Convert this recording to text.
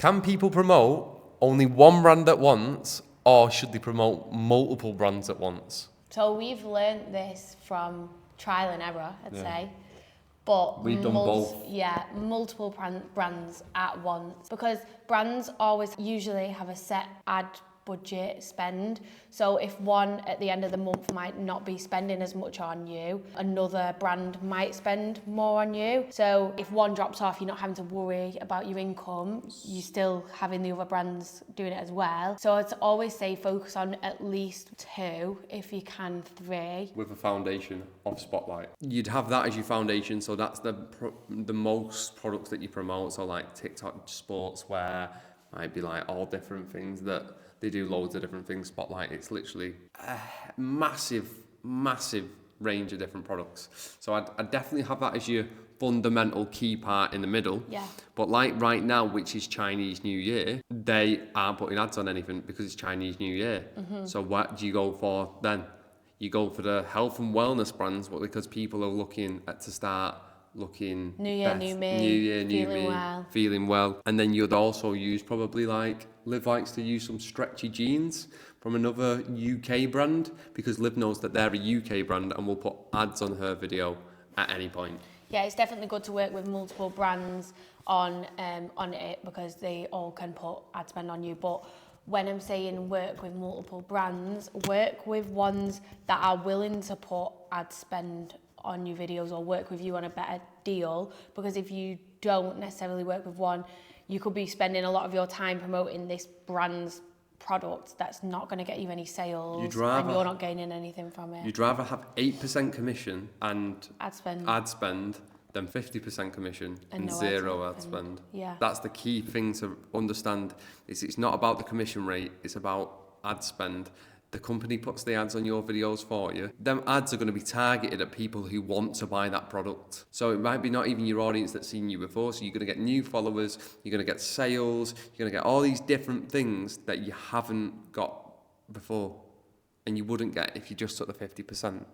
Can people promote only one brand at once, or should they promote multiple brands at once? So we've learned this from trial and error, I'd say. But we've done both. Yeah, multiple brands at once. Because brands always usually have a set ad budget spend. So if one at the end of the month might not be spending as much on you, another brand might spend more on you. So if one drops off, you're not having to worry about your income. You're still having the other brands doing it as well. So I'd always say focus on at least 2, if you can 3. With a foundation of Spotlight. You'd have that as your foundation, so that's the most products that you promote. So like TikTok sportswear, might be like all different things that they do loads of different things. Spotlight, it's literally a massive range of different products. So I'd definitely have that as your fundamental key part in the middle. Yeah. But like right now, which is Chinese New Year, they aren't putting ads on anything because it's Chinese New Year. So what do you go for then? You go for the health and wellness brands, but because people are looking to start looking New year, best. new me. New year, new feeling me. well. Feeling well. And then you'd also use probably like Liv likes to use some stretchy jeans from another UK brand, because Liv knows that they're a UK brand and will put ads on her video at any point. Yeah, it's definitely good to work with multiple brands on it, because they all can put ad spend on you. But when I'm saying work with multiple brands, work with ones that are willing to put ad spend on your videos or work with you on a better deal. Because if you don't necessarily work with one, you could be spending a lot of your time promoting this brand's product that's not going to get you any sales, and you're not gaining anything from it. You'd rather have 8% commission and ad spend than 50% commission and no zero ad spend. Yeah. That's the key thing to understand. It's not about the commission rate, it's about ad spend. The company puts the ads on your videos for you. Them ads are going to be targeted at people who want to buy that product. So it might be not even your audience that's seen you before. So you're going to get new followers, you're going to get sales, you're going to get all these different things that you haven't got before. And you wouldn't get if you just took the 50%.